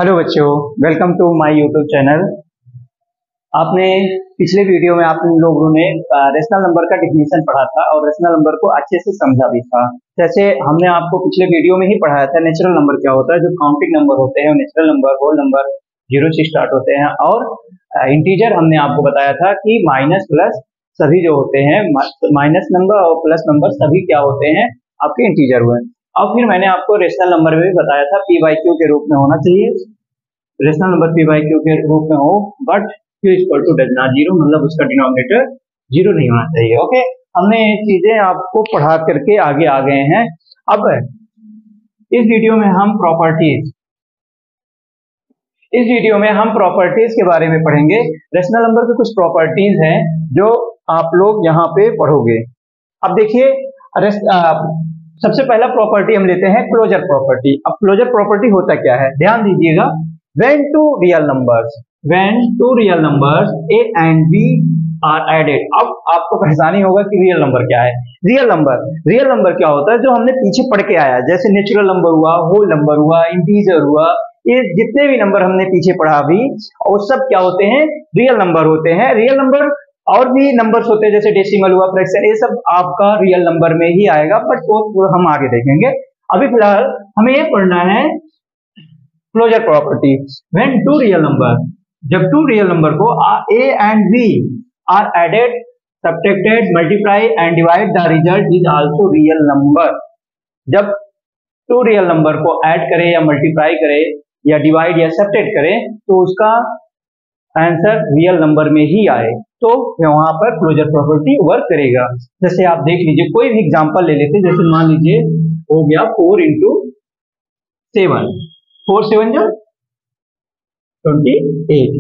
Hello बच्चों, welcome to my YouTube channel. आपने पिछले वीडियो में आप लोगों ने रेशनल नंबर का डिफिनीशन पढ़ा था और रेशनल नंबर को अच्छे से समझा भी था। जैसे हमने आपको पिछले वीडियो में ही पढ़ाया था नेचुरल नंबर क्या होता है, जो काउंटिंग नंबर होते हैं, natural number, whole number, zero से स्टार्ट होते हैं, और इंटीजर हमने आपको बताया था कि माइनस प्लस सभी जो होते हैं, माइनस नंबर और प्लस नंबर सभी क्या होते हैं, आपके इंटीजर हुए। अब फिर मैंने आपको रेशनल नंबर में भी बताया था पी बाई क्यू के रूप में होना चाहिए, rational number P by Q के रूप में हो, but Q equal to does not zero, मतलब उसका डिनोमिनेटर जीरो नहीं होना चाहिए। ओके, हमने ये चीजें आपको पढ़ा करके आगे आ गए हैं। अब इस वीडियो में हम प्रॉपर्टीज के बारे में पढ़ेंगे। रेशनल नंबर की कुछ प्रॉपर्टीज हैं जो आप लोग यहाँ पे पढ़ोगे। अब देखिए, सबसे पहला प्रॉपर्टी हम लेते हैं क्लोजर प्रॉपर्टी। अब क्लोजर प्रॉपर्टी होता क्या है, ध्यान दीजिएगा। When two real numbers a and b are added, अब आपको पहचानी होगा कि रियल नंबर क्या है। रियल नंबर क्या होता है, जो हमने पीछे पढ़ के आया, जैसे नेचुरल नंबर हुआ, होल नंबर हुआ, इंटीजर हुआ, ये जितने भी नंबर हमने पीछे पढ़ा अभी, वो सब क्या होते हैं, रियल नंबर होते हैं। रियल नंबर और भी नंबर्स होते हैं, जैसे डेसिमल हुआ, फ्रैक्शन, ये सब आपका रियल नंबर में ही आएगा, बट वो हम आगे देखेंगे। अभी फिलहाल हमें ये पढ़ना है closure property. When two real number, जब टू रियल नंबर को a and b are added, subtracted, multiply and divide, the result is also real number. जब टू रियल नंबर को ऐड करें या मल्टीप्लाई करें या डिवाइड या सब्ट्रैक्ट करें तो उसका आंसर रियल नंबर में ही आए, तो वहां पर क्लोजर प्रॉपर्टी वर्क करेगा। जैसे आप देख लीजिए, कोई भी एग्जांपल ले लेते हैं, जैसे मान लीजिए हो गया 4 into 7, 4 7 जो 28।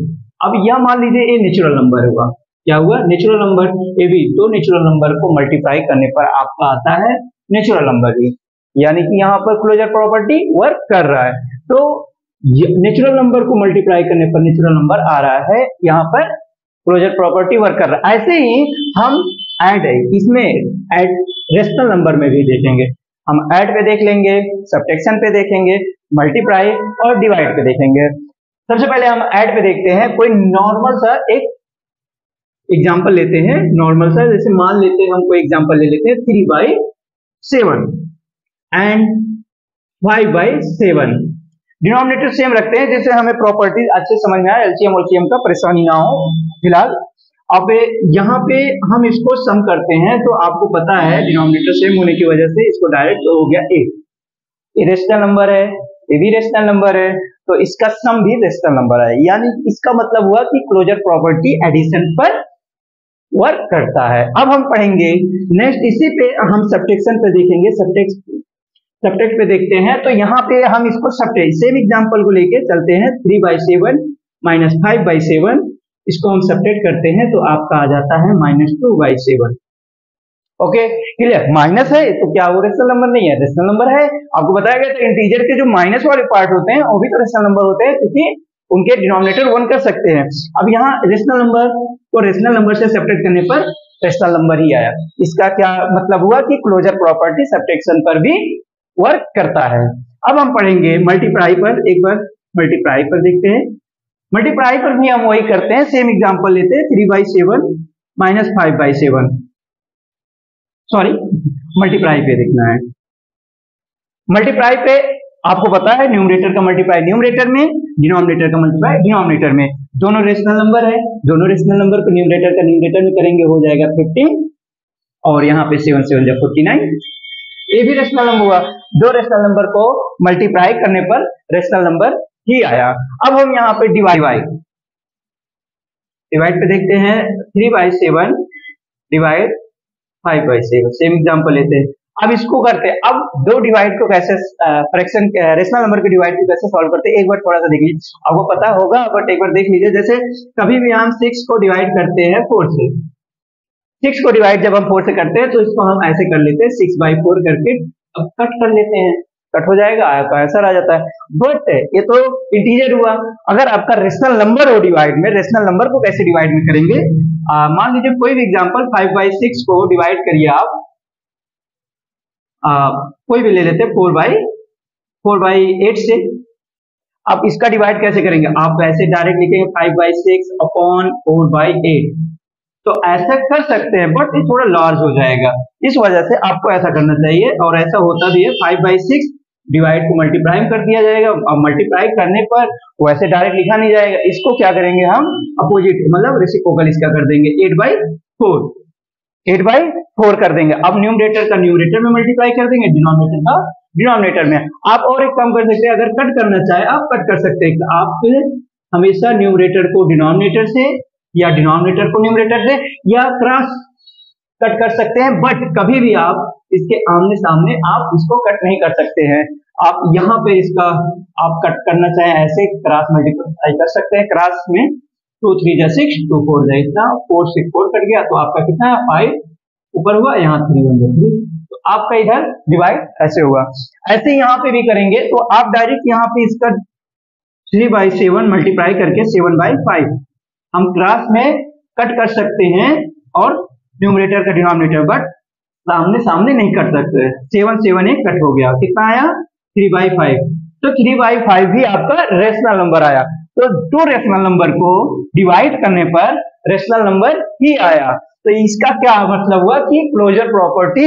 अब यह मान लीजिए ये नेचुरल नंबर होगा, क्या हुआ, नेचुरल नंबर। ये भी दो नेचुरल नंबर को मल्टीप्लाई करने पर आपका आता है नेचुरल नंबर ही, यानी कि यहाँ पर क्लोजर प्रॉपर्टी वर्क कर रहा है। तो नेचुरल नंबर को मल्टीप्लाई करने पर नेचुरल नंबर आ रहा है, यहाँ पर क्लोजर प्रॉपर्टी वर्क कर रहा है। ऐसे ही हम ऐड इसमें ऐड रेशनल नंबर में भी देखेंगे। हम ऐड पे देख लेंगे, सब्ट्रैक्शन पे देखेंगे, मल्टीप्लाई और डिवाइड पे देखेंगे। सबसे पहले हम ऐड पे देखते हैं। कोई नॉर्मल सा एक एग्जांपल लेते हैं, नॉर्मल सा, जैसे मान लेते हैं, हम कोई एग्जांपल ले लेते हैं 3/7 एंड 5/7। डिनोमिनेटर सेम रखते हैं, जिससे हमें प्रॉपर्टी अच्छे समझ में आए, एलसीएम ओलसीएम का परेशानी ना हो। फिलहाल अब यहाँ पे हम इसको सम करते हैं, तो आपको पता है डिनोमिनेटर सेम होने की वजह से इसको डायरेक्ट हो गया ये रेशनल नंबर है, ये भी रेशनल नंबर है, तो इसका सम भी रेशनल नंबर है। यानी इसका मतलब हुआ कि क्लोजर प्रॉपर्टी एडिशन पर वर्क करता है। अब हम पढ़ेंगे नेक्स्ट, इसी पे हम सब्ट्रैक्शन पे देखेंगे। सब्ट्रैक्ट पे देखते हैं, तो यहाँ पे हम इसको सब्ट्रैक्ट, सेम एग्जांपल को लेके चलते हैं। 3/7 माइनस 5/7, इसको हम सब्ट्रैक्ट करते हैं तो आपका आ जाता है -2/7। Okay, clear. माइनस है तो क्या वो रेशनल नंबर नहीं है, रेशनल नंबर है। आपको बताया गया था इंटीजर के जो माइनस वाले पार्ट होते हैं वो भी तो रेशनल नंबर होते हैं, क्योंकि उनके डिनोमिनेटर 1 कर सकते हैं। अब यहाँ रेशनल नंबर को रेशनल नंबर से सब्ट्रैक्ट करने पर रेशनल नंबर ही आया। इसका क्या मतलब हुआ कि क्लोजर प्रॉपर्टी सब्ट्रैक्शन पर भी वर्क करता है। अब हम पढ़ेंगे मल्टीप्लाई पर। एक बार मल्टीप्लाई पर देखते हैं। मल्टीप्लाई पर भी हम वही करते हैं, सेम एग्जांपल लेते हैं 3/7 माइनस 5/7। सॉरी, मल्टीप्लाई पे देखना है। मल्टीप्लाई पे आपको पता है न्यूमरेटर का मल्टीप्लाई न्यूमरेटर में, डिनोमिनेटर का मल्टीप्लाई डिनोमिनेटर में। दोनों रेशनल नंबर है, दोनों रेशनल नंबर को न्यूमरेटर का न्यूमरेटर में करेंगे, हो जाएगा 15, और यहाँ पे 7 7 जा 49। ये भी रेशनल नंबर हुआ। दो रेशनल नंबर को मल्टीप्लाई करने पर रेशनल नंबर ही आया। अब हम यहाँ पे डिवाइड पे देखते हैं। 3/7 डिवाइड 5/7, सेम एग्जांपल लेते हैं। अब इसको करते हैं, अब दो डिवाइड को कैसे, फ्रैक्शन रेशनल नंबर के डिवाइड को कैसे सॉल्व करते हैं, एक बार थोड़ा सा देख लीजिए। आपको पता होगा बट एक बार देख लीजिए। जैसे कभी भी हम 6 को डिवाइड करते हैं 4 से, 6 को डिवाइड जब हम 4 से करते हैं तो इसको हम ऐसे कर लेते हैं 6/4 करके, अब कट कर लेते हैं, कट हो जाएगा, आपका आंसर आ जाता है। बट ये तो इंटीजर हुआ। अगर आपका रेशनल नंबर हो डिवाइड में, रेशनल नंबर को कैसे डिवाइड में करेंगे, मान लीजिए कोई भी एग्जांपल 5/6 को डिवाइड करिए आप, कोई भी ले लेते हैं 4/8 से। अब इसका डिवाइड कैसे करेंगे, आप ऐसे डायरेक्ट लिखेंगे 5/6 अपॉन 4/8, तो ऐसा कर सकते हैं बट ये थोड़ा लार्ज हो जाएगा, इस वजह से आपको ऐसा करना चाहिए। और ऐसा होता भी है, 5/6 डिवाइड को मल्टीप्लाई कर दिया जाएगा। अब मल्टीप्लाई करने पर वैसे डायरेक्ट लिखा नहीं जाएगा, इसको क्या करेंगे हम अपोजिट मतलब रेसिप्रोकल इसका कर देंगे 8/4, 8/4 कर देंगे। अब न्यूमरेटर का न्यूमरेटर में मल्टीप्लाई कर देंगे, डिनोमिनेटर का डिनोमिनेटर में। आप और एक काम कर सकते हैं, अगर कट करना चाहे आप कट कर सकते हैं, आप हमेशा न्यूमरेटर को डिनोमिनेटर से या डिनोमिनेटर को न्यूमरेटर से या क्रॉस कट कर सकते हैं, बट कभी भी आप इसके आमने सामने आप इसको कट नहीं कर सकते हैं। आप यहाँ पे इसका आप कट करना चाहे ऐसे क्रॉस मल्टीप्लाई कर सकते हैं, क्रॉस में 2 3 जा 6 2 4 जा इतना 4 6 4 कट गया, तो आपका कितना है 5 ऊपर हुआ, यहाँ 3 1 3, तो आपका इधर डिवाइड ऐसे हुआ। ऐसे यहाँ पे भी करेंगे तो आप डायरेक्ट यहाँ पे इसका 3/7 मल्टीप्लाई करके 7/5 हम क्रॉस में कट कर सकते हैं और न्यूमरेटर का डिनोमिनेटर, बट सामने सामने नहीं कट सकते। 7 7 एक कट हो गया, कितना आया 3/5, तो 3/5 भी आपका रेशनल नंबर आया। तो 2 रेशनल नंबर को डिवाइड करने पर रेशनल नंबर ही आया। तो इसका क्या मतलब हुआ कि क्लोजर प्रॉपर्टी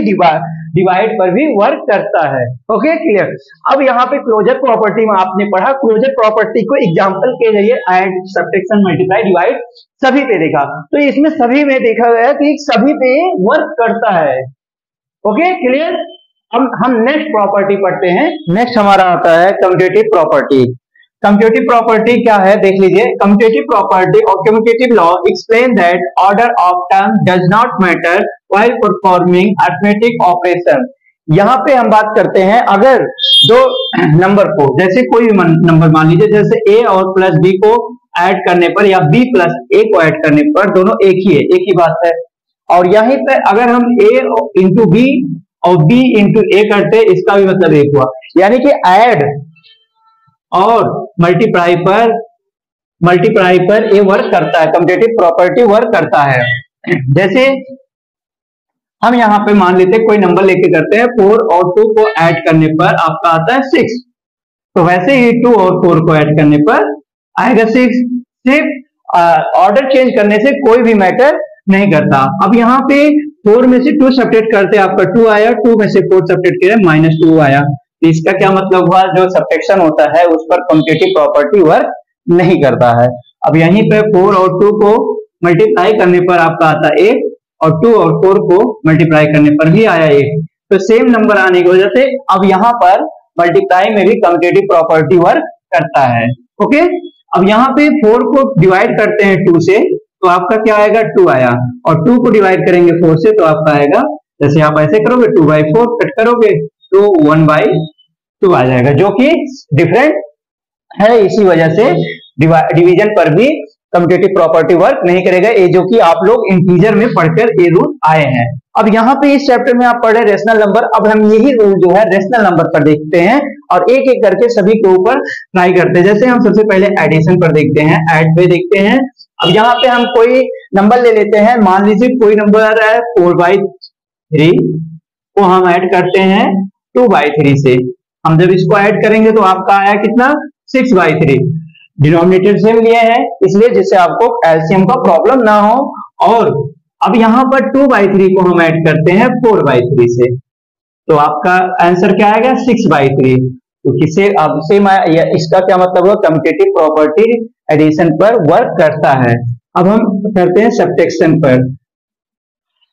डिवाइड पर भी वर्क करता है। Okay clear. अब यहाँ पे क्लोजर प्रॉपर्टी में आपने पढ़ा, क्लोजर प्रॉपर्टी को एग्जांपल के जरिए ऐड सब्ट्रैक्शन मल्टीप्लाई डिवाइड सभी पे देखा, तो इसमें सभी में देखा गया कि सभी पे वर्क करता है। Okay clear. अब हम नेक्स्ट प्रॉपर्टी पढ़ते हैं। नेक्स्ट हमारा आता है कम्यूटेटिव प्रॉपर्टी। कम्यूटेटिव प्रॉपर्टी क्या है देख लीजिए। कम्यूटेटिव प्रॉपर्टी और commutative law explain that order of term does not matter while performing arithmetic operation. यहाँ पे हम बात करते हैं, अगर दो नंबर को, जैसे कोई भी नंबर मान लीजिए, जैसे a और प्लस b को ऐड करने पर या b प्लस a को ऐड करने पर दोनों एक ही है, एक ही बात है। और यहीं पे अगर हम a इंटू b और b इंटू a करते, इसका भी मतलब एक हुआ, यानी कि ऐड और मल्टीप्लाई पर ये वर्क करता है, कम्यूटेटिव प्रॉपर्टी वर्क करता है। जैसे हम यहाँ पे मान लेते हैं कोई नंबर लेके करते हैं, 4 और 2 को ऐड करने पर आपका आता है 6, तो वैसे ही 2 और 4 को ऐड करने पर आएगा 6। सिर्फ ऑर्डर चेंज करने से कोई भी मैटर नहीं करता। अब यहाँ पे 4 में से 2 सब्ट्रैक्ट करते आपका 2 आया, 2 में से 4 सब्ट्रैक्ट किया -2 आया। तो इसका क्या मतलब हुआ, जो सब्ट्रैक्शन होता है उस पर कम्यूटेटिव प्रॉपर्टी वर्क नहीं करता है। अब यहीं पे 4 और 2 को मल्टीप्लाई करने पर आपका आता है 1 और 2 और 4 को मल्टीप्लाई करने पर भी आया 1, तो सेम नंबर आने की वजह से अब यहाँ पर मल्टीप्लाई में भी कम्यूटेटिव प्रॉपर्टी वर्क करता है। ओके। अब यहाँ पे 4 को डिवाइड करते हैं 2 से, तो आपका क्या आएगा 2 आया, और 2 को डिवाइड करेंगे 4 से, तो आपका आएगा, जैसे आप ऐसे करोगे 2/4 कट करोगे तो 1/2 आ जाएगा, जो कि डिफरेंट है। इसी वजह से डिवीजन पर भी कम्यूटेटिव प्रॉपर्टी वर्क नहीं करेगा, ये जो कि आप लोग इंटीजर में पढ़कर ये रूल आए हैं। अब यहाँ पे इस चैप्टर में आप पढ़ रहे रेशनल नंबर, अब हम यही रूल जो है रेशनल नंबर पर देखते हैं और एक एक करके सभी के ऊपर ट्राई करते हैं। जैसे हम सबसे पहले एडिशन पर देखते हैं, ऐड पे देखते हैं। अब यहाँ पे हम कोई नंबर ले लेते हैं, मान लीजिए कोई नंबर है 4/3 को हम ऐड करते हैं 2/3 से। हम जब इसको ऐड करेंगे तो आपका आया कितना 6/3। डिनोमिनेटर सेम लिए हैं इसलिए, जिससे आपको एलसीएम का प्रॉब्लम ना हो। और अब यहाँ पर 2/3 को हम ऐड करते हैं 4/3 से, तो आपका आंसर क्या आएगा 6/3। तो किसे अब सेम, इसका क्या मतलब हुआ, कम्यूटेटिव प्रॉपर्टी एडिशन पर वर्क करता है। अब हम करते हैं सब्ट्रैक्शन पर,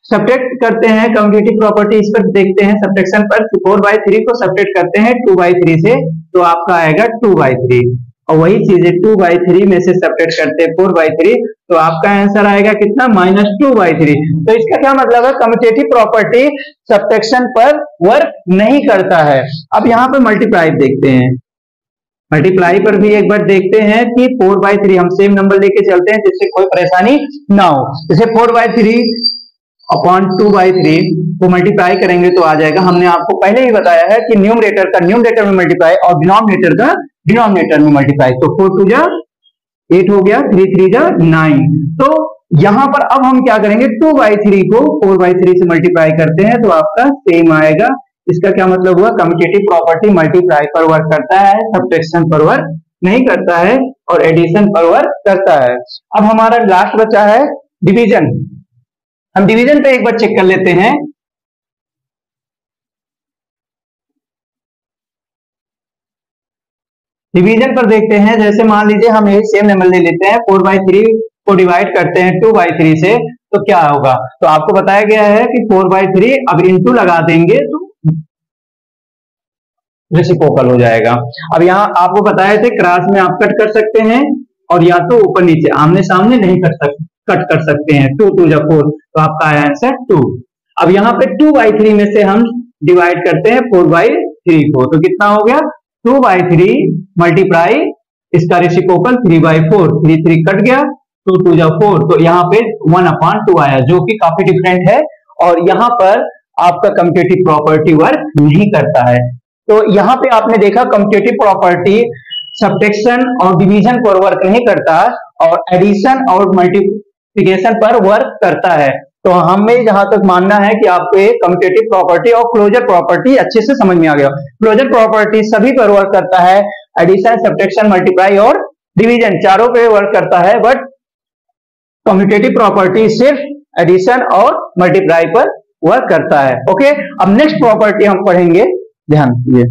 सब्ट्रैक्ट करते हैं कम्यूटेटिव प्रॉपर्टी, इस पर देखते हैं सब्ट्रैक्शन पर। 4/3 को सब्ट्रैक्ट करते हैं 2/3 से, तो आपका आएगा 2/3, और वही चीज है 2/3 में से सब्ट्रैक्ट करते हैं 4/3, तो आपका आंसर आएगा कितना -2/3। तो इसका क्या मतलब है, कम्यूटेटिव प्रॉपर्टी सब्ट्रैक्शन पर वर्क नहीं करता है। अब यहाँ पे मल्टीप्लाई देखते हैं, मल्टीप्लाई पर भी एक बार देखते हैं कि 4/3 हम सेम नंबर लेके चलते हैं जिससे कोई परेशानी ना हो। जैसे 4/3 अपॉन 2/3 को मल्टीप्लाई करेंगे तो आ जाएगा, हमने आपको पहले ही बताया है कि न्यूमरेटर का न्यूमरेटर में मल्टीप्लाई और डिनोमिनेटर का डिनोमिनेटर में मल्टीप्लाई, तो 4 2 जा 8 हो गया, 3 3 जा 9। तो यहां पर अब हम क्या करेंगे, 2/3 को 4/3 से मल्टीप्लाई करते हैं तो आपका सेम आएगा। इसका क्या मतलब हुआ, कम्यूटेटिव प्रॉपर्टी मल्टीप्लाई पर वर्क करता है, सब्ट्रैक्शन पर वर्क नहीं करता है और एडिशन पर वर्क करता है। अब हमारा लास्ट बचा है डिवीजन। हम डिवीजन पे एक बार चेक कर लेते हैं। डिवीजन पर देखते हैं, जैसे मान लीजिए हम ये सेम नंबर ले लेते हैं, 4/3 को डिवाइड करते हैं 2/3 से, तो क्या होगा? तो आपको बताया गया है कि 4/3 अब इंटू लगा देंगे तो रेसिप्रोकल हो जाएगा। अब यहाँ आपको बताए थे क्रॉस में आप कट कर सकते हैं और या तो ऊपर नीचे आमने सामने नहीं कट कर सकते हैं। 2 2 जा 4, तो आपका आंसर 2। अब यहाँ पे 2/3 में से हम डिवाइड करते हैं 4/3 को, तो कितना हो गया? 2/3 मल्टीप्लाई इसका रेसिप्रोकल 3/4, 3 3 कट गया, 2 2 जा 4, तो यहाँ पे 1/2 आया, जो कि काफी डिफरेंट है। और यहाँ पर आपका कम्यूटेटिव प्रॉपर्टी वर्क नहीं करता है। तो यहाँ पे आपने देखा कम्यूटेटिव प्रॉपर्टी सब्ट्रैक्शन और डिवीजन पर वर्क नहीं करता और एडिशन और मल्टीप्लिकेशन पर वर्क करता है। तो हमें जहां तक मानना है कि आपको कम्यूटेटिव प्रॉपर्टी और क्लोजर प्रॉपर्टी अच्छे से समझ में आ गया। क्लोजर प्रॉपर्टी सभी पर वर्क करता है, एडिशन, सब्ट्रैक्शन, मल्टीप्लाई और डिवीजन चारों पे वर्क करता है, बट कम्यूटेटिव प्रॉपर्टी सिर्फ एडिशन और मल्टीप्लाई पर वर्क करता है। ओके, अब नेक्स्ट प्रॉपर्टी हम पढ़ेंगे, ध्यान दीजिए।